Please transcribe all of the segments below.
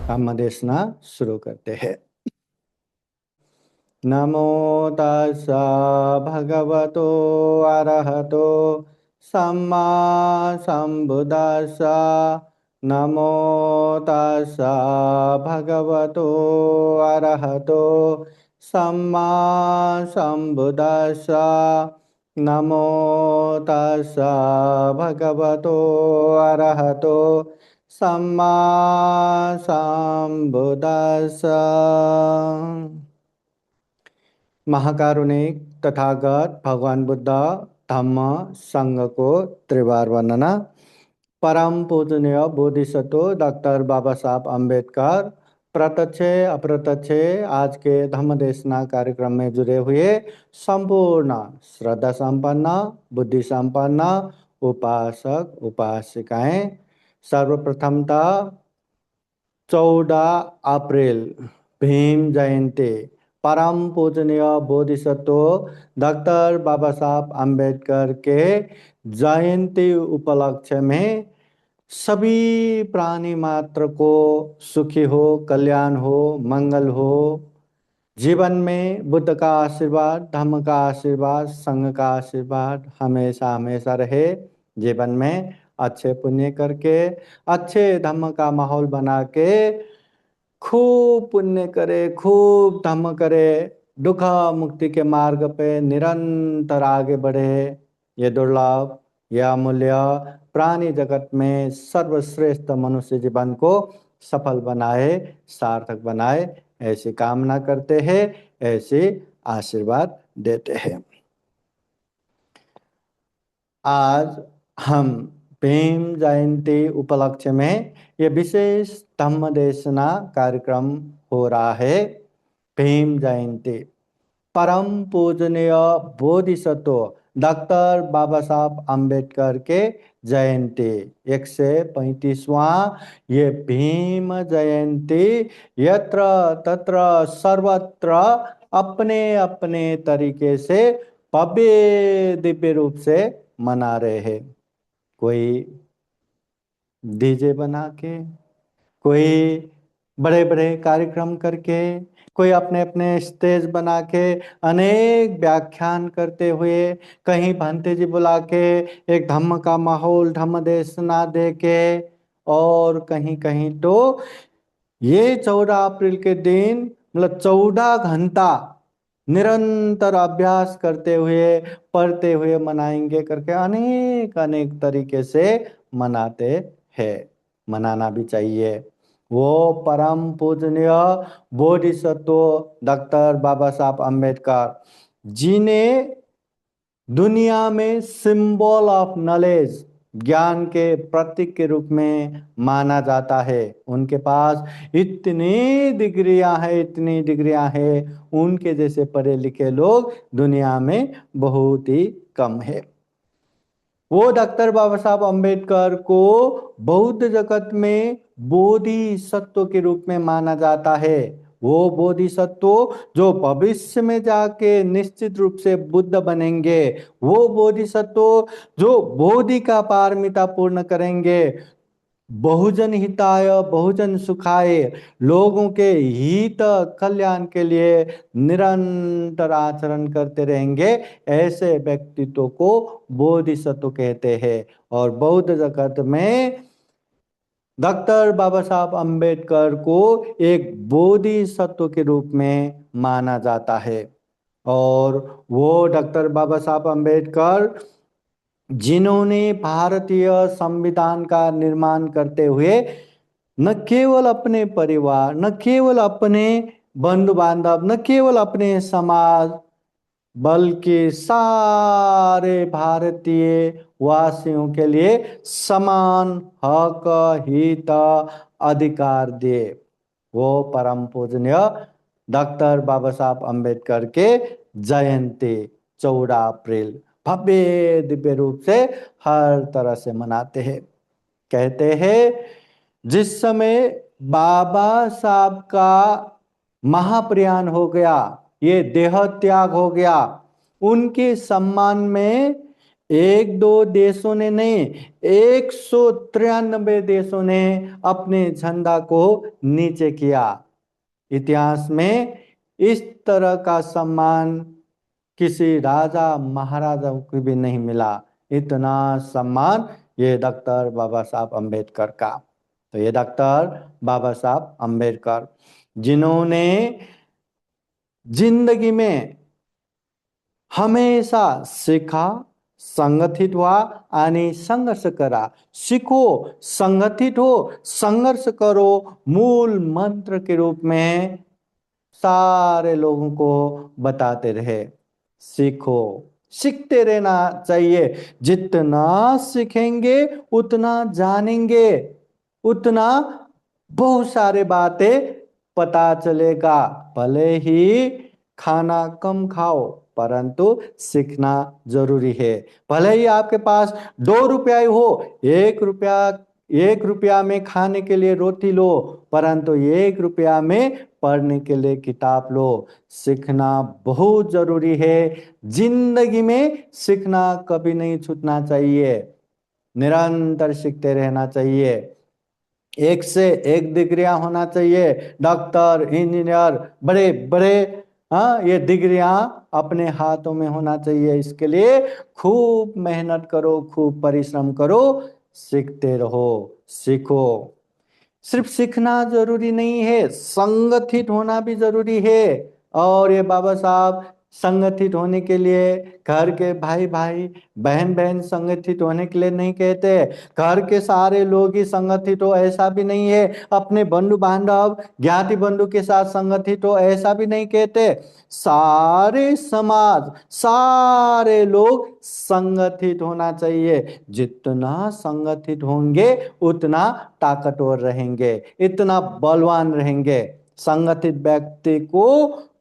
हम देशना शुरू करते हैं। नमो तस्सा भगवतो अरहतो सम्मा संबुद्दस्सा। नमो तस्सा भगवतो अरहतो सम्मा संबुद्दस्सा। नमो तस्सा भगवतो अरहतो सम्मा संबुद्दस्सा। महाकारुणिक तथागत भगवान बुद्ध धम्म संघ को त्रिवार वंदना। परम पूजनीय बोधिसत्व डॉक्टर बाबा साहब अम्बेडकर प्रत्यक्ष अप्रत्यक्ष आज के धम्म देशना कार्यक्रम में जुड़े हुए संपूर्ण श्रद्धा संपन्न बुद्धि संपन्न उपासक उपासिकाएं, सर्वप्रथमतः 14 अप्रैल भीम जयंती परम पूजनीय बोधिसत्व डॉक्टर बाबा साहब अम्बेडकर के जयंती उपलक्ष्य में सभी प्राणी मात्र को सुखी हो, कल्याण हो, मंगल हो, जीवन में बुद्ध का आशीर्वाद, धम्म का आशीर्वाद, संघ का आशीर्वाद हमेशा हमेशा रहे। जीवन में अच्छे पुण्य करके अच्छे धम्म का माहौल बना के खूब पुण्य करे, खूब धम्म करे, दुख मुक्ति के मार्ग पे निरंतर आगे बढ़े। ये दुर्लभ, यह अमूल्य प्राणी जगत में सर्वश्रेष्ठ मनुष्य जीवन को सफल बनाए, सार्थक बनाए, ऐसी कामना करते हैं, ऐसे आशीर्वाद देते हैं। आज हम भीम जयंती उपलक्ष्य में ये विशेष धम्म देशना कार्यक्रम हो रहा है। भीम जयंती परम पूजनीय बोधिसत्व डॉक्टर बाबा साहब अम्बेडकर के जयंती 135वां ये भीम जयंती यत्र तत्र सर्वत्र अपने अपने तरीके से भव्य दिव्य रूप से मना रहे हैं। कोई डीजे बना के, कोई बड़े बड़े कार्यक्रम करके, कोई अपने अपने स्टेज बना के अनेक व्याख्यान करते हुए, कहीं भंते जी बुला के एक धम्म का माहौल धम्म देशना दे के, और कहीं कहीं तो ये 14 अप्रैल के दिन मतलब 14 घंटा निरंतर अभ्यास करते हुए पढ़ते हुए मनाएंगे करके अनेक अनेक तरीके से मनाते हैं। मनाना भी चाहिए। वो परम पूजनीय बोधिसत्व डॉक्टर बाबा साहब अम्बेडकर जिन्हें दुनिया में सिंबल ऑफ नॉलेज ज्ञान के प्रतीक के रूप में माना जाता है। उनके पास इतनी डिग्रियां हैं, इतनी डिग्रियां हैं, उनके जैसे पढ़े लिखे लोग दुनिया में बहुत ही कम है। वो डॉक्टर बाबा साहब अम्बेडकर को बौद्ध जगत में बोधिसत्व के रूप में माना जाता है। वो बोधिसत्व जो भविष्य में जाके निश्चित रूप से बुद्ध बनेंगे, वो बोधिसत्व जो बोधि का पारमिता पूर्ण करेंगे, बहुजन हिताय बहुजन सुखाय, लोगों के हित कल्याण के लिए निरंतर आचरण करते रहेंगे, ऐसे व्यक्तित्व को बोधिसत्व कहते हैं। और बौद्ध जगत में डॉक्टर बाबा साहब अम्बेडकर को एक बोधिसत्व के रूप में माना जाता है। और वो डॉक्टर बाबा साहब अम्बेडकर जिन्होंने भारतीय संविधान का निर्माण करते हुए न केवल अपने परिवार, न केवल अपने बंधु बांधव, न केवल अपने समाज, बल्कि सारे भारतीय वासियों के लिए समान हक हित अधिकार दिए। वो परम पूजनीय डॉक्टर बाबा साहब अम्बेडकर के जयंती 14 अप्रैल भव्य दिव्य रूप से हर तरह से मनाते हैं। कहते हैं जिस समय बाबा साहब का महाप्रयाण हो गया, ये देह त्याग हो गया, उनके सम्मान में एक दो देशों ने नहीं, 193 देशों ने अपने झंडा को नीचे किया। इतिहास में इस तरह का सम्मान किसी राजा महाराजा को भी नहीं मिला। इतना सम्मान ये डॉक्टर बाबा साहब अम्बेडकर का। तो ये डॉक्टर बाबा साहब अम्बेडकर जिन्होंने जिंदगी में हमेशा सीखा, संगठित हुआ आणि संघर्ष करा। सीखो, संगठित हो, संघर्ष करो, मूल मंत्र के रूप में सारे लोगों को बताते रहे। सीखो, सीखते रहना चाहिए। जितना सीखेंगे उतना जानेंगे, उतना बहुत सारे बातें पता चलेगा। भले ही खाना कम खाओ परंतु सीखना जरूरी है। भले ही आपके पास 2 रुपया ही हो, 1 रुपया, 1 रुपया में खाने के लिए रोटी लो, परंतु 1 रुपया में पढ़ने के लिए किताब लो। सीखना बहुत जरूरी है। जिंदगी में सीखना कभी नहीं छूटना चाहिए, निरंतर सीखते रहना चाहिए। एक से एक डिग्रियां होना चाहिए, डॉक्टर, इंजीनियर, बड़े बड़े, हाँ, ये डिग्रियां अपने हाथों में होना चाहिए। इसके लिए खूब मेहनत करो, खूब परिश्रम करो, सीखते रहो, सीखो। सिर्फ सीखना जरूरी नहीं है, संगठित होना भी जरूरी है। और ये बाबा साहब संगठित होने के लिए घर के भाई भाई, बहन बहन संगठित होने के लिए नहीं कहते, घर के सारे लोग ही संगठित हो ऐसा भी नहीं है, अपने बंधु बांधव ज्ञाति बंधु के साथ संगठित हो ऐसा भी नहीं कहते। सारे समाज, सारे लोग संगठित होना चाहिए। जितना संगठित होंगे उतना ताकतवर रहेंगे, इतना बलवान रहेंगे। संगठित व्यक्ति को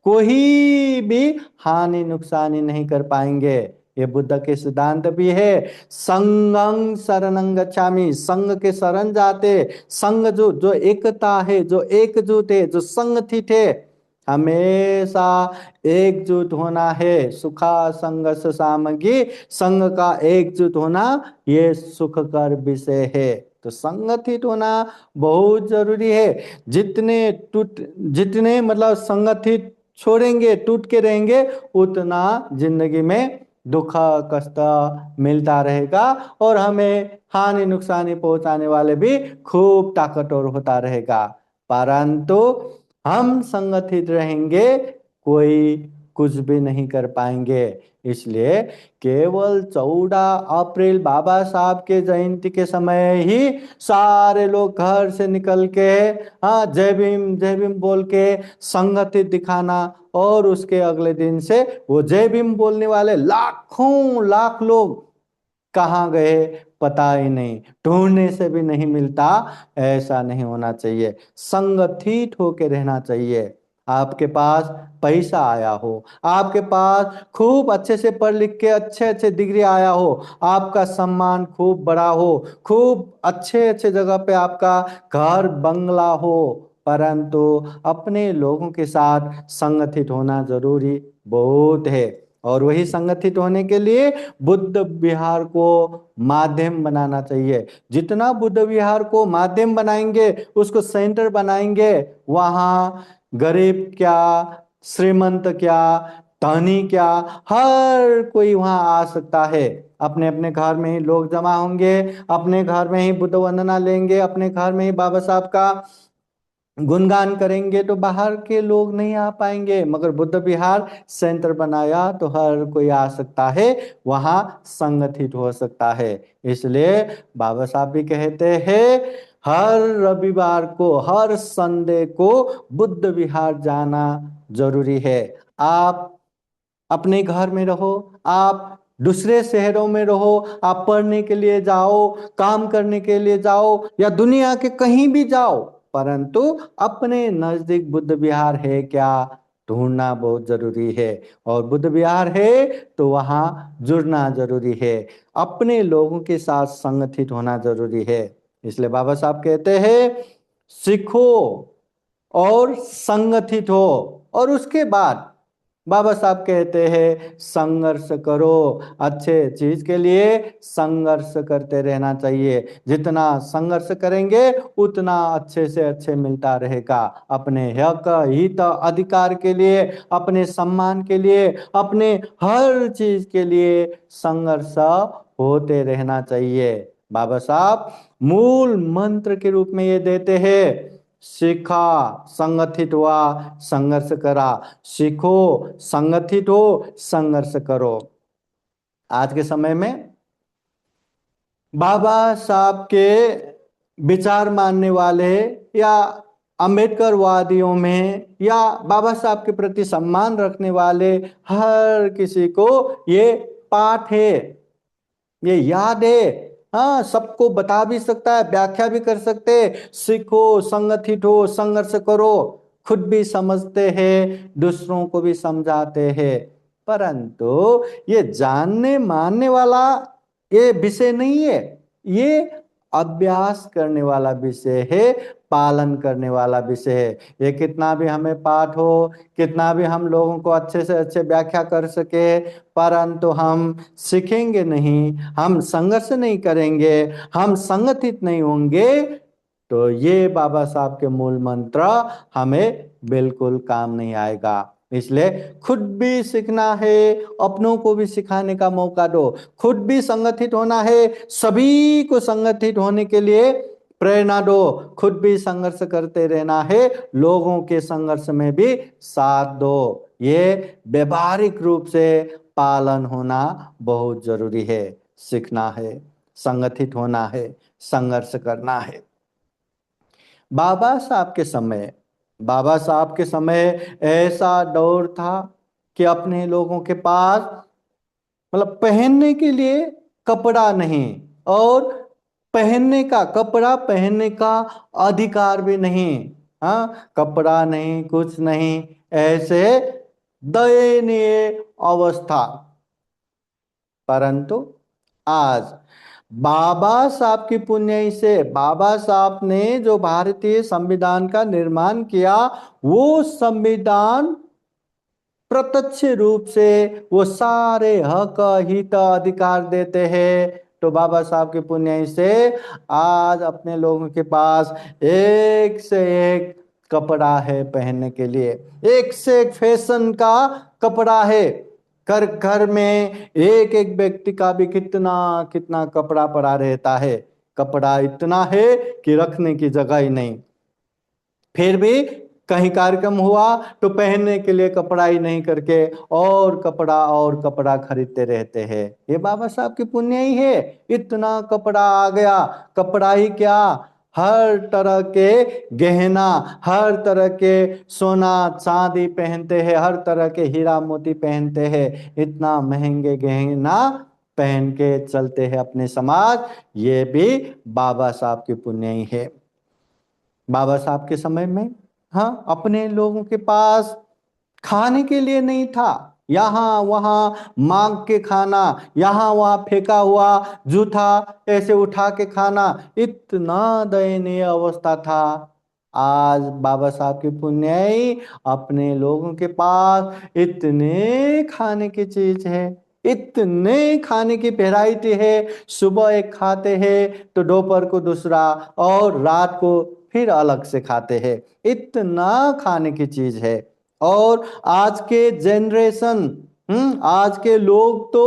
कोई भी हानि नुकसानी नहीं कर पाएंगे। ये बुद्ध के सिद्धांत भी है। संघं शरणं गच्छामि, संघ के शरण जाते, संघ जो एकता है, जो एकजुट है, जो संगठित है, हमेशा एकजुट होना है। सुखा संघर्ष सामग्री, संघ का एकजुट होना ये सुखकर विषय है। तो संगठित होना बहुत जरूरी है। जितने मतलब संगठित छोड़ेंगे, टूट के रहेंगे, उतना जिंदगी में दुख कष्ट मिलता रहेगा और हमें हानि नुकसानी पहुंचाने वाले भी खूब ताकतवर होता रहेगा। परंतु हम संगठित रहेंगे, कोई कुछ भी नहीं कर पाएंगे। इसलिए केवल 14 अप्रैल बाबा साहब के जयंती के समय ही सारे लोग घर से निकल के, हाँ, जय भीम बोल के संगठित दिखाना, और उसके अगले दिन से वो जय भीम बोलने वाले लाखों लाख लोग कहाँ गए पता ही नहीं, ढूंढने से भी नहीं मिलता। ऐसा नहीं होना चाहिए, संगठित होके रहना चाहिए। आपके पास पैसा आया हो, आपके पास खूब अच्छे से पढ़ लिख के अच्छे अच्छे डिग्री आया हो, आपका सम्मान खूब बड़ा हो, खूब अच्छे अच्छे जगह पे आपका घर बंगला हो, परंतु अपने लोगों के साथ संगठित होना जरूरी बहुत है। और वही संगठित होने के लिए बुद्ध विहार को माध्यम बनाना चाहिए। जितना बुद्ध विहार को माध्यम बनाएंगे, उसको सेंटर बनाएंगे, वहाँ गरीब क्या, श्रीमंत क्या, धनी क्या, हर कोई वहाँ आ सकता है। अपने अपने घर में ही लोग जमा होंगे, अपने घर में ही बुद्ध वंदना लेंगे, अपने घर में ही बाबा साहब का गुणगान करेंगे, तो बाहर के लोग नहीं आ पाएंगे। मगर बुद्ध विहार सेंटर बनाया तो हर कोई आ सकता है, वहां संगठित हो सकता है। इसलिए बाबा साहब भी कहते हैं हर रविवार को, हर संडे को बुद्ध विहार जाना जरूरी है। आप अपने घर में रहो, आप दूसरे शहरों में रहो, आप पढ़ने के लिए जाओ, काम करने के लिए जाओ, या दुनिया के कहीं भी जाओ, परंतु अपने नजदीक बुद्ध विहार है क्या, ढूंढना बहुत जरूरी है। और बुद्ध विहार है तो वहां जुड़ना जरूरी है, अपने लोगों के साथ संगठित होना जरूरी है। इसलिए बाबा साहब कहते हैं सीखो और संगठित हो, और उसके बाद बाबा साहब कहते हैं संघर्ष करो, अच्छे चीज के लिए संघर्ष करते रहना चाहिए। जितना संघर्ष करेंगे उतना अच्छे से अच्छे मिलता रहेगा। अपने हक हित अधिकार के लिए, अपने सम्मान के लिए, अपने हर चीज के लिए संघर्ष होते रहना चाहिए। बाबा साहब मूल मंत्र के रूप में ये देते हैं, सीखा संगठित हुआ संघर्ष करा, सीखो संगठित हो संघर्ष करो। आज के समय में बाबा साहब के विचार मानने वाले या अंबेडकर वादियों में या बाबा साहब के प्रति सम्मान रखने वाले हर किसी को ये पाठ है, ये याद है। हाँ, सबको बता भी सकता है, व्याख्या भी कर सकते, सीखो संगठित हो संघर्ष करो। खुद भी समझते हैं, दूसरों को भी समझाते हैं। परंतु ये जानने मानने वाला ये विषय नहीं है, ये अभ्यास करने वाला विषय है, पालन करने वाला विषय है। ये कितना भी हमें पाठ हो, कितना भी हम लोगों को अच्छे से अच्छे व्याख्या कर सके, परंतु हम सीखेंगे नहीं, हम संघर्ष नहीं करेंगे, हम संगठित नहीं होंगे, तो ये बाबा साहब के मूल मंत्र हमें बिल्कुल काम नहीं आएगा। इसलिए खुद भी सीखना है, अपनों को भी सिखाने का मौका दो। खुद भी संगठित होना है, सभी को संगठित होने के लिए प्रेरणा दो। खुद भी संघर्ष करते रहना है, लोगों के संघर्ष में भी साथ दो। ये व्यवहारिक रूप से पालन होना बहुत जरूरी है। सीखना है, संगठित होना है, संघर्ष करना है। बाबा साहब के समय ऐसा दौर था कि अपने लोगों के पास मतलब पहनने के लिए कपड़ा नहीं, और कपड़ा पहनने का अधिकार भी नहीं। हाँ, कपड़ा नहीं, कुछ नहीं, ऐसे दयनीय अवस्था। परंतु आज बाबा साहब की पुण्य से, बाबा साहब ने जो भारतीय संविधान का निर्माण किया, वो संविधान प्रत्यक्ष रूप से वो सारे हक हित अधिकार देते हैं। तो बाबा साहब के पुण्य से आज अपने लोगों के पास एक से एक कपड़ा है पहनने के लिए, एक से एक फैशन का कपड़ा है। घर घर में एक एक व्यक्ति का भी कितना कितना कपड़ा पड़ा रहता है। कपड़ा इतना है कि रखने की जगह ही नहीं। फिर भी कहीं कार्यक्रम हुआ तो पहनने के लिए कपड़ा ही नहीं करके और कपड़ा खरीदते रहते हैं। ये बाबा साहब की पुण्य ही है, इतना कपड़ा आ गया। कपड़ा ही क्या, हर तरह के गहना, हर तरह के सोना चांदी पहनते हैं, हर तरह के हीरा मोती पहनते हैं। इतना महंगे गहना पहन के चलते हैं अपने समाज। ये भी बाबा साहब की पुण्य ही है। बाबा साहब के समय में हाँ, अपने लोगों के पास खाने के लिए नहीं था, यहाँ वहाँ मांग के खाना, यहाँ वहाँ फेंका हुआ जूठा ऐसे उठा के खाना, इतना दयनीय अवस्था था। आज बाबा साहब की पुण्य ही अपने लोगों के पास इतने खाने की चीज है, इतने खाने की वैरायटी है। सुबह एक खाते हैं तो दोपहर को दूसरा और रात को फिर अलग से खाते हैं। इतना खाने की चीज है। और आज के जनरेशन, आज के लोग तो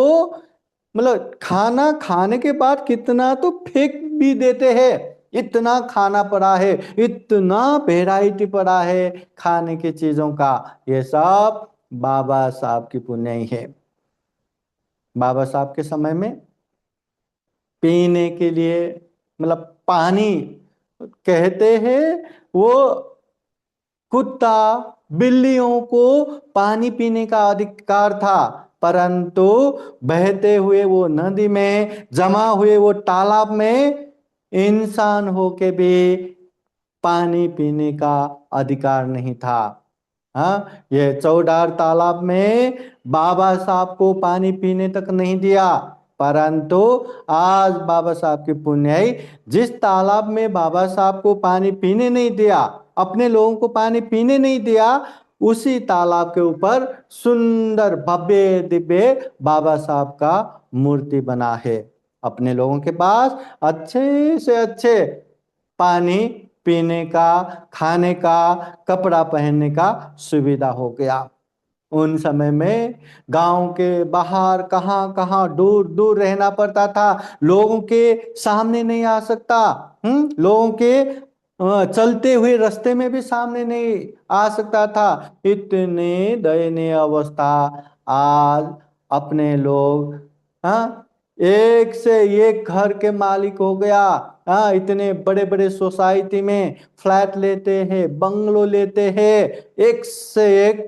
मतलब खाना खाने के बाद कितना तो फेंक भी देते हैं। इतना खाना पड़ा है, इतना वैरायटी पड़ा है खाने की चीजों का। ये सब बाबा साहब की पुण्य ही है। बाबा साहब के समय में पीने के लिए मतलब पानी, कहते हैं वो कुत्ता बिल्लियों को पानी पीने का अधिकार था, परंतु बहते हुए वो नदी में, जमा हुए वो तालाब में इंसान होके भी पानी पीने का अधिकार नहीं था। हाँ, ये चौडार तालाब में बाबा साहब को पानी पीने तक नहीं दिया। परंतु आज बाबा साहब की पुण्य है, जिस तालाब में बाबा साहब को पानी पीने नहीं दिया, अपने लोगों को पानी पीने नहीं दिया, उसी तालाब के ऊपर सुंदर भव्य दिव्य बाबा साहब का मूर्ति बना है। अपने लोगों के पास अच्छे से अच्छे पानी पीने का, खाने का, कपड़ा पहनने का सुविधा हो गया। उन समय में गांव के बाहर कहाँ कहाँ दूर दूर रहना पड़ता था, लोगों के सामने नहीं आ सकता। लोगों के चलते हुए रास्ते में भी सामने नहीं आ सकता था। इतने दयनीय अवस्था। आज अपने लोग, हाँ, एक से एक घर के मालिक हो गया। हाँ, इतने बड़े बड़े सोसाइटी में फ्लैट लेते हैं, बंगलो लेते हैं, एक से एक,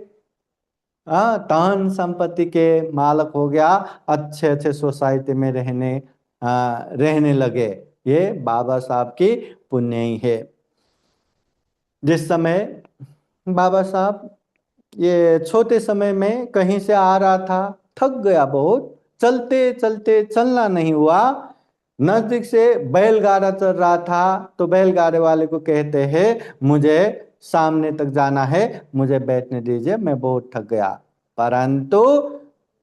हाँ, धन संपत्ति के मालक हो गया। अच्छे अच्छे सोसाइटी में रहने लगे। ये बाबा साहब की पुण्य ही है। जिस समय बाबा साहब ये छोटे समय में कहीं से आ रहा था, थक गया बहुत, चलते चलते चलना नहीं हुआ, नजदीक से बैलगाड़ा चल रहा था, तो बैलगाड़े वाले को कहते हैं मुझे सामने तक जाना है, मुझे बैठने दीजिए, मैं बहुत थक गया। परंतु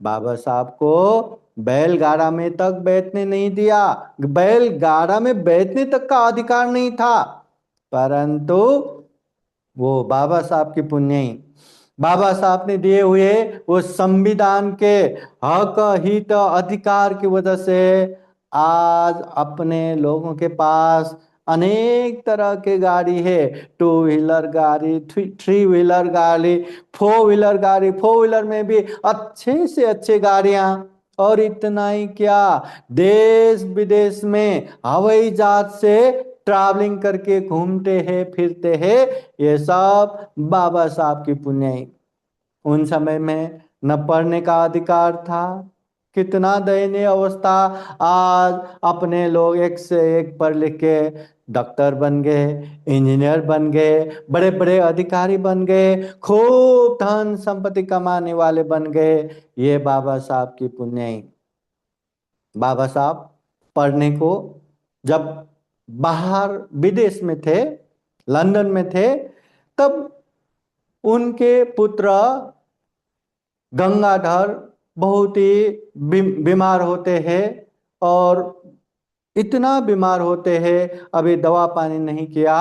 बाबा साहब को बैलगाड़ा में तक बैठने नहीं दिया, बैलगाड़ा में बैठने तक का अधिकार नहीं था। परंतु वो बाबा साहब की पुण्य ही, बाबा साहब ने दिए हुए वो संविधान के हक हित अधिकार की वजह से आज अपने लोगों के पास अनेक तरह के गाड़ी है। टू व्हीलर गाड़ी, थ्री व्हीलर गाड़ी, फोर व्हीलर गाड़ी, फोर व्हीलर में भी अच्छे से अच्छे गाड़ियां। और इतना ही क्या, देश विदेश में हवाई जहाज से ट्रैवलिंग करके घूमते हैं, फिरते हैं। ये सब बाबा साहब की पुण्य ही। उन समय में न पढ़ने का अधिकार था। कितना दयनीय अवस्था। आज अपने लोग एक से एक पढ़ लिख के डॉक्टर बन गए, इंजीनियर बन गए, बड़े बड़े अधिकारी बन गए, खूब धन संपत्ति कमाने वाले बन गए। ये बाबा साहब की पुण्य ही। बाबा साहब पढ़ने को जब बाहर विदेश में थे, लंदन में थे, तब उनके पुत्र गंगाधर बहुत ही बीमार होते हैं। और इतना बीमार होते हैं, अभी दवा पानी नहीं किया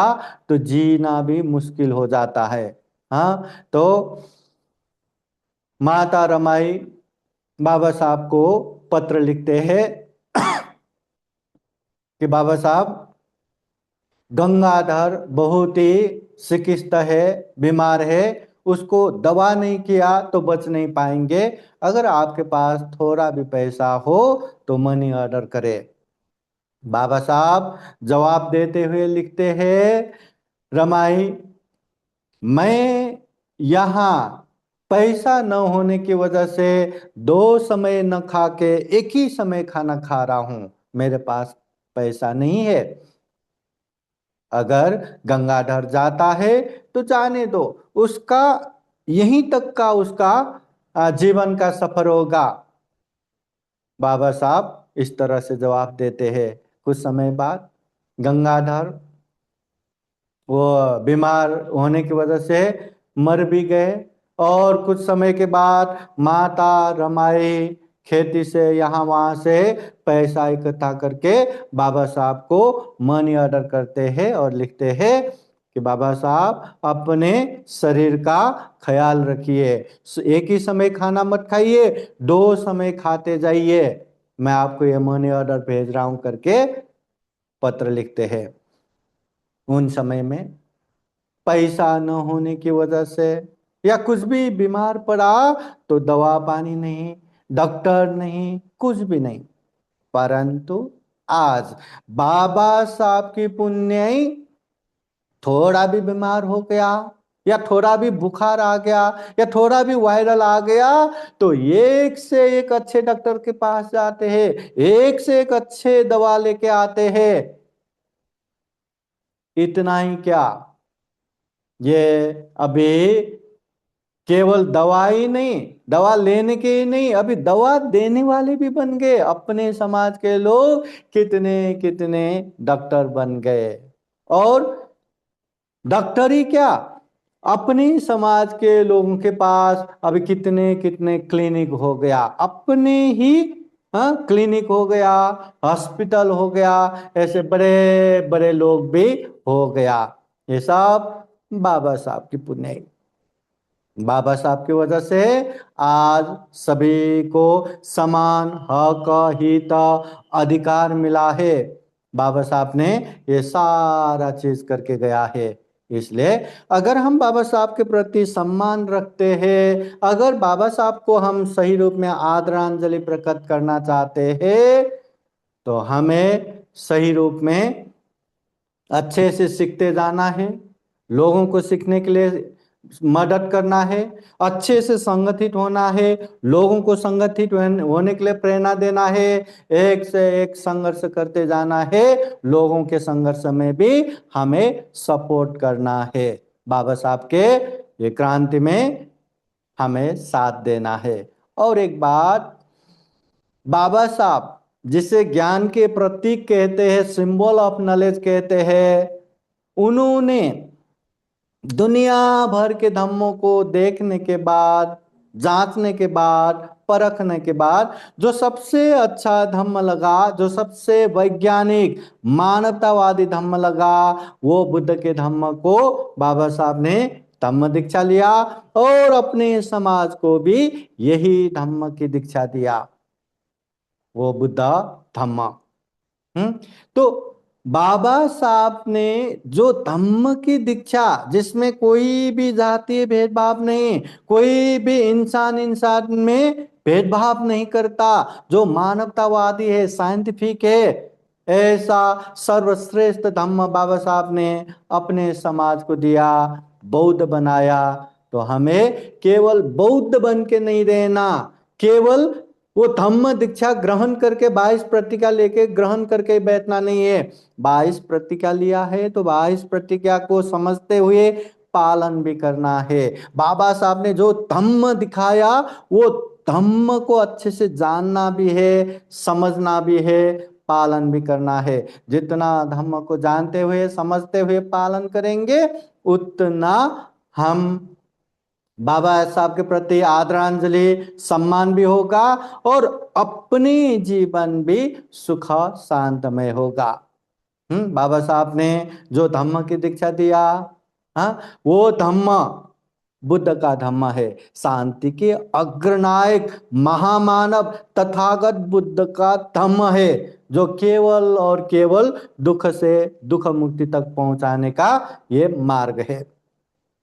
तो जीना भी मुश्किल हो जाता है। हाँ, तो माता रमाई बाबा साहब को पत्र लिखते हैं कि बाबा साहब, गंगाधर बहुत ही सिकिस्त है, बीमार है, उसको दवा नहीं किया तो बच नहीं पाएंगे। अगर आपके पास थोड़ा भी पैसा हो तो मनी ऑर्डर करे। बाबा साहब जवाब देते हुए लिखते हैं, रमाई, मैं यहाँ पैसा न होने की वजह से दो समय न खा के एक ही समय खाना खा रहा हूं, मेरे पास पैसा नहीं है। अगर गंगाधर जाता है तो जाने दो, उसका यहीं तक का उसका जीवन का सफर होगा। बाबा साहब इस तरह से जवाब देते हैं। कुछ समय बाद गंगाधर वो बीमार होने की वजह से मर भी गए। और कुछ समय के बाद माता रमाई खेती से यहाँ वहाँ से पैसा इकट्ठा करके बाबा साहब को मनी ऑर्डर करते हैं और लिखते हैं कि बाबा साहब अपने शरीर का ख्याल रखिए, एक ही समय खाना मत खाइए, दो समय खाते जाइए, मैं आपको ये मनी ऑर्डर भेज रहा हूं करके पत्र लिखते हैं। उन समय में पैसा न होने की वजह से या कुछ भी बीमार पड़ा तो दवा पानी नहीं, डॉक्टर नहीं, कुछ भी नहीं। परंतु आज बाबा साहब की पुण्य ही, थोड़ा भी बीमार हो गया या थोड़ा भी बुखार आ गया या थोड़ा भी वायरल आ गया तो एक से एक अच्छे डॉक्टर के पास जाते हैं, एक से एक अच्छे दवा लेके आते हैं। इतना ही क्या, ये अभी केवल दवा ही नहीं, दवा लेने के ही नहीं, अभी दवा देने वाले भी बन गए। अपने समाज के लोग कितने कितने डॉक्टर बन गए। और डॉक्टर ही क्या, अपनी समाज के लोगों के पास अभी कितने कितने क्लिनिक हो गया, अपने ही, हाँ, क्लिनिक हो गया, हॉस्पिटल हो गया, ऐसे बड़े बड़े लोग भी हो गया। ये सब बाबा साहब की पुण्य, बाबा साहब की वजह से आज सभी को समान हक हित अधिकार मिला है। बाबा साहब ने ये सारा चीज करके गया है। इसलिए अगर हम बाबा साहब के प्रति सम्मान रखते हैं, अगर बाबा साहब को हम सही रूप में आदरांजलि प्रकट करना चाहते हैं, तो हमें सही रूप में अच्छे से सीखते जाना है, लोगों को सीखने के लिए मदद करना है, अच्छे से संगठित होना है, लोगों को संगठित होने के लिए प्रेरणा देना है, एक से एक संघर्ष करते जाना है, लोगों के संघर्ष में भी हमें सपोर्ट करना है, बाबा साहब के ये क्रांति में हमें साथ देना है। और एक बात, बाबा साहब जिसे ज्ञान के प्रतीक कहते हैं, सिंबल ऑफ नॉलेज कहते हैं, उन्होंने दुनिया भर के धम्मों को देखने के बाद, जांचने के बाद, परखने के बाद जो सबसे अच्छा धम्म लगा, जो सबसे वैज्ञानिक मानवतावादी धम्म लगा, वो बुद्ध के धम्म को बाबा साहब ने धम्म दीक्षा लिया और अपने समाज को भी यही धम्म की दीक्षा दिया, वो बुद्ध धम्म। तो बाबा साहब ने जो धम्म की दीक्षा, जिसमें कोई भी जातीय भेदभाव नहीं, कोई भी इंसान इंसान में भेदभाव नहीं करता, जो मानवतावादी है, साइंटिफिक है, ऐसा सर्वश्रेष्ठ धम्म बाबा साहब ने अपने समाज को दिया, बौद्ध बनाया। तो हमें केवल बौद्ध बन के नहीं रहना, केवल वो धम्म दीक्षा ग्रहण करके 22 प्रतिज्ञा लेके ग्रहण करके बैठना नहीं है। 22 प्रतिज्ञा लिया है तो 22 प्रतिज्ञा को समझते हुए पालन भी करना है। बाबा साहब ने जो धम्म दिखाया, वो धम्म को अच्छे से जानना भी है, समझना भी है, पालन भी करना है। जितना धम्म को जानते हुए समझते हुए पालन करेंगे, उतना हम बाबा साहब के प्रति आदरांजलि, सम्मान भी होगा और अपने जीवन भी सुख शांतमय होगा। बाबा साहब ने जो धम्म की दीक्षा दिया, हाँ, वो धम्म बुद्ध का धम्म है, शांति के अग्रनायक महामानव तथागत बुद्ध का धम्म है, जो केवल और केवल दुख से दुख मुक्ति तक पहुंचाने का ये मार्ग है।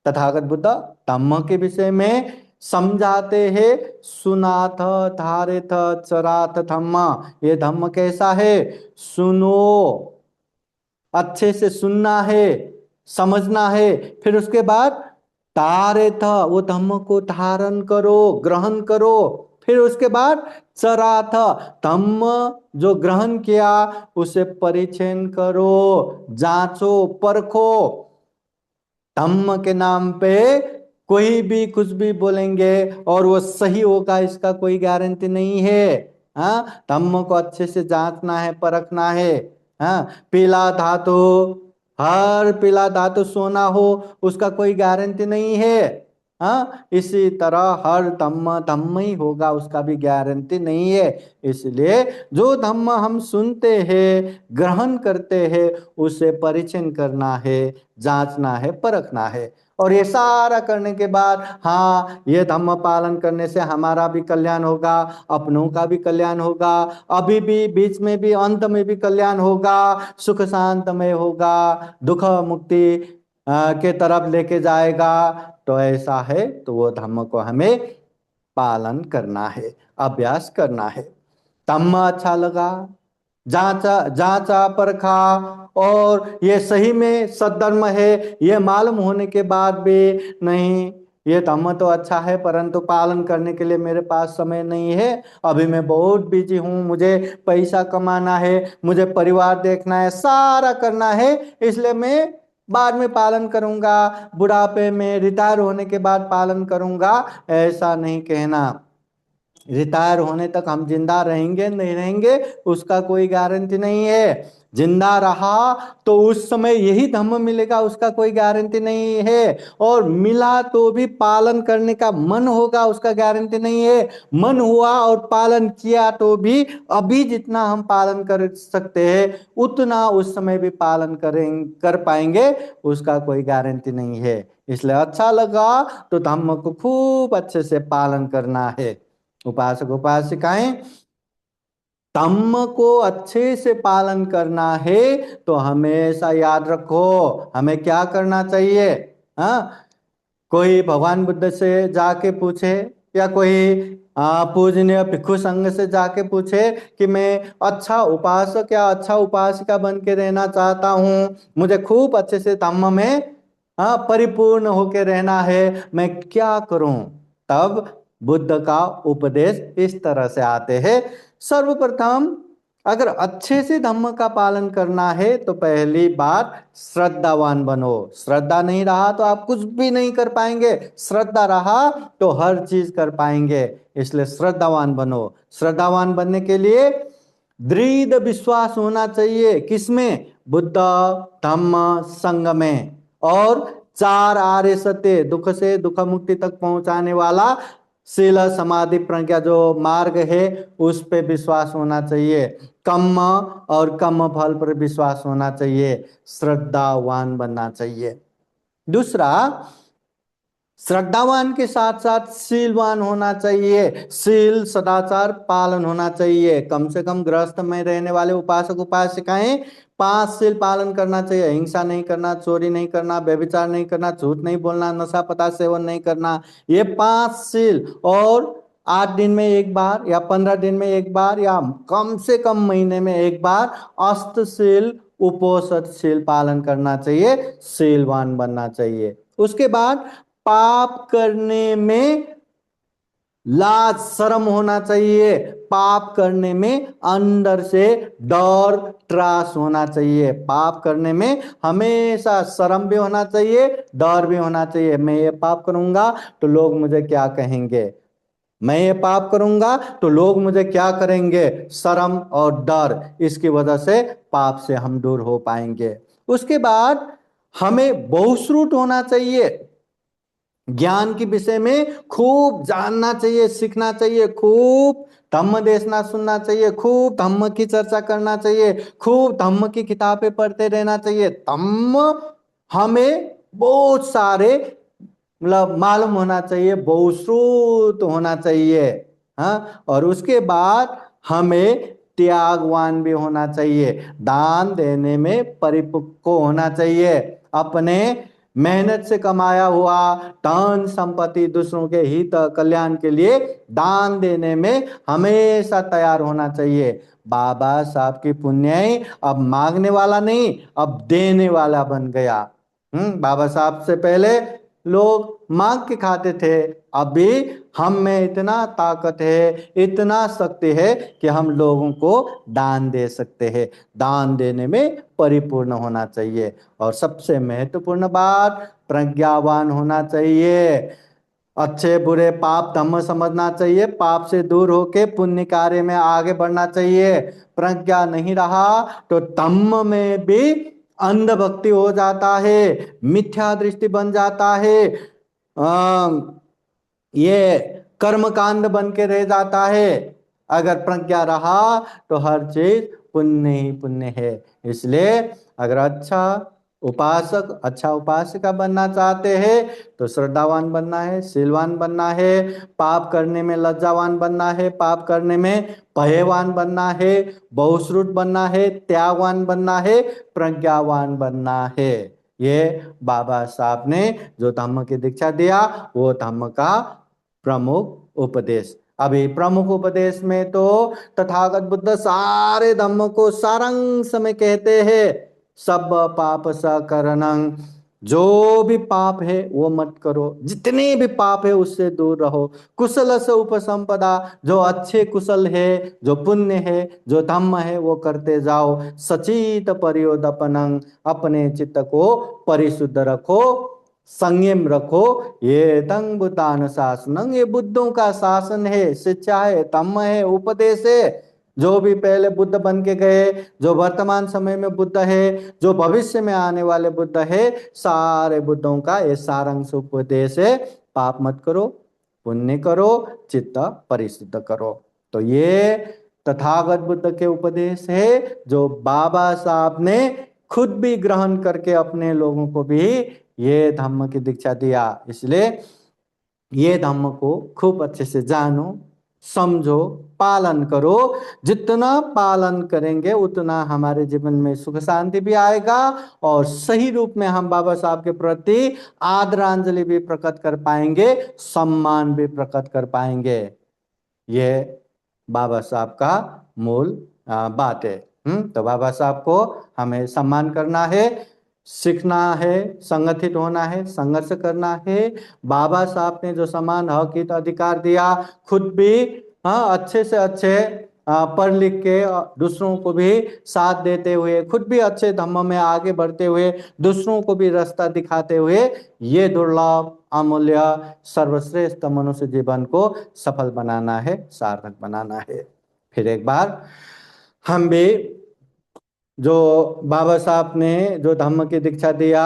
तथागत बुद्ध धम्म के विषय में समझाते हैं, सुनाथ धारित चराथ धम्म। ये धम्म कैसा है? सुनो, अच्छे से सुनना है, समझना है, फिर उसके बाद धारित, वो धम्म को धारण करो, ग्रहण करो, फिर उसके बाद चराथ, धम्म जो ग्रहण किया उसे परिचय करो, जांचो, परखो। धम्म के नाम पे कोई भी कुछ भी बोलेंगे और वो सही होगा, इसका कोई गारंटी नहीं है। हाँ, धम्म को अच्छे से जांचना है, परखना है। हाँ, पीला धातु, हर पीला धातु सोना हो, उसका कोई गारंटी नहीं है। हाँ, इसी तरह हर धम्म धम्म ही होगा, उसका भी गारंटी नहीं है। इसलिए जो धम्म हम सुनते हैं, ग्रहण करते हैं, उसे परिचय करना है, जांचना है, परखना है। और ये सारा करने के बाद, हाँ, ये धम्म पालन करने से हमारा भी कल्याण होगा, अपनों का भी कल्याण होगा, अभी भी, बीच में भी, अंत में भी कल्याण होगा, सुख शांतमय होगा, दुख मुक्ति के तरफ लेके जाएगा। तो ऐसा है तो वो धम्म को हमें पालन करना है, अभ्यास करना है। धम्म अच्छा लगा, जांचा जांचा परखा और ये सही में सद्धर्म है, ये मालूम होने के बाद भी नहीं, ये धम्म तो अच्छा है परंतु पालन करने के लिए मेरे पास समय नहीं है, अभी मैं बहुत बिजी हूँ, मुझे पैसा कमाना है, मुझे परिवार देखना है, सारा करना है, इसलिए मैं बाद में पालन करूंगा, बुढ़ापे में, रिटायर होने के बाद पालन करूंगा, ऐसा नहीं कहना। रिटायर होने तक हम जिंदा रहेंगे नहीं रहेंगे उसका कोई गारंटी नहीं है। जिंदा रहा तो उस समय यही धम्म मिलेगा उसका कोई गारंटी नहीं है। और मिला तो भी पालन करने का मन होगा उसका गारंटी नहीं है। मन हुआ और पालन किया तो भी अभी जितना हम पालन कर सकते हैं उतना उस समय भी पालन कर पाएंगे उसका कोई गारंटी नहीं है। इसलिए अच्छा लगा तो धम्म को खूब अच्छे से पालन करना है। उपासक उपासिकाएं, धम्म को अच्छे से पालन करना है तो हमेशा याद रखो हमें क्या करना चाहिए। हाँ, कोई भगवान बुद्ध से जाके पूछे या कोई पूजनीय भिक्षु संघ से जाके पूछे कि मैं अच्छा उपासक या अच्छा उपासिका बन के रहना चाहता हूँ, मुझे खूब अच्छे से धम्म में परिपूर्ण होके रहना है, मैं क्या करूं। तब बुद्ध का उपदेश इस तरह से आते हैं। सर्वप्रथम अगर अच्छे से धम्म का पालन करना है तो पहली बात श्रद्धावान बनो। श्रद्धा नहीं रहा तो आप कुछ भी नहीं कर पाएंगे, श्रद्धा रहा तो हर चीज कर पाएंगे। इसलिए श्रद्धावान बनो। श्रद्धावान बनने के लिए दृढ़ विश्वास होना चाहिए किसमें, बुद्ध धम्म संघ में। और चार आर्य सत्य दुख से दुख मुक्ति तक पहुंचाने वाला शील समाधि प्रज्ञा जो मार्ग है उस पे विश्वास होना चाहिए। कम और कम फल पर विश्वास होना चाहिए। श्रद्धावान बनना चाहिए। दूसरा, श्रद्धावान के साथ साथ शीलवान होना चाहिए। शील सदाचार पालन होना चाहिए। कम से कम गृहस्थ में रहने वाले उपासक उपासिकाएं 5 शील पालन करना चाहिए। हिंसा नहीं करना, चोरी नहीं करना, व्यभिचार नहीं करना, झूठ नहीं बोलना, नशा पदार्थ सेवन नहीं करना, ये 5 शील। और 8 दिन में एक बार या 15 दिन में एक बार या कम से कम महीने में एक बार अष्टशील उपोषणशील पालन करना चाहिए। शीलवान बनना चाहिए। उसके बाद पाप करने में लाज शर्म होना चाहिए। पाप करने में अंदर से डर त्रास होना चाहिए। पाप करने में हमेशा शर्म भी होना चाहिए, डर भी होना चाहिए। मैं ये पाप करूंगा तो लोग मुझे क्या कहेंगे, मैं ये पाप करूंगा तो लोग मुझे क्या करेंगे, शर्म और डर, इसकी वजह से पाप से हम दूर हो पाएंगे। उसके बाद हमें बहुश्रुत होना चाहिए। ज्ञान के विषय में खूब जानना चाहिए, सीखना चाहिए, खूब धम्म देशना सुनना चाहिए, खूब धम्म की चर्चा करना चाहिए, खूब धम्म की किताबें पढ़ते रहना चाहिए। धम्म हमें बहुत सारे मतलब मालूम होना चाहिए, बहुश्रुत होना चाहिए। हाँ, और उसके बाद हमें त्यागवान भी होना चाहिए। दान देने में परिपक्व होना चाहिए। अपने मेहनत से कमाया हुआ धन संपत्ति दूसरों के हित कल्याण के लिए दान देने में हमेशा तैयार होना चाहिए। बाबा साहब की पुण्य अब मांगने वाला नहीं, अब देने वाला बन गया। बाबा साहब से पहले लोग मांग के खाते थे, अभी हम में इतना ताकत है, इतना शक्ति है कि हम लोगों को दान दे सकते हैं। दान देने में परिपूर्ण होना चाहिए। और सबसे महत्वपूर्ण बात, प्रज्ञावान होना चाहिए। अच्छे बुरे पाप धम्म समझना चाहिए, पाप से दूर होके पुण्य कार्य में आगे बढ़ना चाहिए। प्रज्ञा नहीं रहा तो धम्म में भी अंधभक्ति हो जाता है, मिथ्या दृष्टि बन जाता है, ये कर्मकांड बन के रह जाता है। अगर प्रज्ञा रहा तो हर चीज पुण्य ही पुण्य है। इसलिए अगर अच्छा उपासक अच्छा उपासिका बनना चाहते हैं तो श्रद्धावान बनना है, शीलवान बनना है, पाप करने में लज्जावान बनना है, पाप करने में भयवान बनना है, बहुश्रुत बनना है, त्यागवान बनना है, प्रज्ञावान बनना है। ये बाबा साहब ने जो धम्म की दीक्षा दिया वो धम्म का प्रमुख उपदेश। अभी प्रमुख उपदेश में तो तथागत बुद्ध सारे धम्म को सारांश में कहते हैं। सब पाप सकरणं, जो भी पाप है वो मत करो, जितने भी पाप है उससे दूर रहो। कुशल से उपसंपदा, जो अच्छे कुशल है, जो पुण्य है, जो धम्म है वो करते जाओ। सचित परियोदपनं, अपने चित्त को परिशुद्ध रखो। संयम रखो, ये तंग बुद्धान शासनम, ये बुद्धों का शासन है, शिक्षा है, धम्म है, उपदेश है। जो भी पहले बुद्ध बन के गए, जो वर्तमान समय में बुद्ध है, जो भविष्य में आने वाले बुद्ध है, सारे बुद्धों का ये सारांश उपदेश है। पाप मत करो, पुण्य करो, चित्त परिशुद्ध करो। तो ये तथागत बुद्ध के उपदेश है, जो बाबा साहब ने खुद भी ग्रहण करके अपने लोगों को भी ये धम्म की दीक्षा दिया। इसलिए ये धम्म को खूब अच्छे से जानो, समझो, पालन करो। जितना पालन करेंगे उतना हमारे जीवन में सुख शांति भी आएगा, और सही रूप में हम बाबा साहब के प्रति आदरांजलि भी प्रकट कर पाएंगे, सम्मान भी प्रकट कर पाएंगे। ये बाबा साहब का मूल बात है। तो बाबा साहब को हमें सम्मान करना है, सीखना है, संगठित होना है, संघर्ष करना है। बाबा साहब ने जो समान हक हित अधिकार दिया, खुद भी अच्छे से अच्छे पढ़ लिख के दूसरों को भी साथ देते हुए, खुद भी अच्छे धम्म में आगे बढ़ते हुए, दूसरों को भी रास्ता दिखाते हुए, ये दुर्लभ अमूल्य सर्वश्रेष्ठ मनुष्य जीवन को सफल बनाना है, सार्थक बनाना है। फिर एक बार हम भी जो बाबा साहब ने जो धम्म की दीक्षा दिया,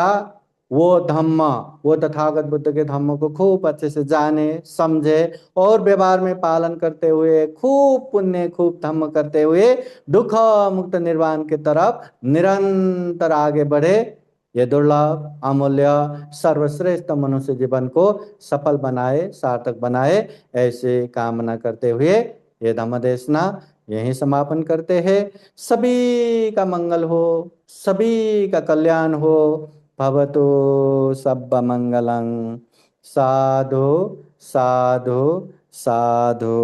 वो धम्म, वो तथागत बुद्ध के धम्म को खूब अच्छे से जाने, समझे, और व्यवहार में पालन करते हुए, खूब पुण्य, खूब धम्म करते हुए दुख मुक्त निर्वाण की तरफ निरंतर आगे बढ़े। ये दुर्लभ अमूल्य सर्वश्रेष्ठ मनुष्य जीवन को सफल बनाए, सार्थक बनाए, ऐसे कामना करते हुए ये धम्म देशना यहीं समापन करते हैं। सभी का मंगल हो, सभी का कल्याण हो। भवतु सब मंगलं। साधु साधु साधु।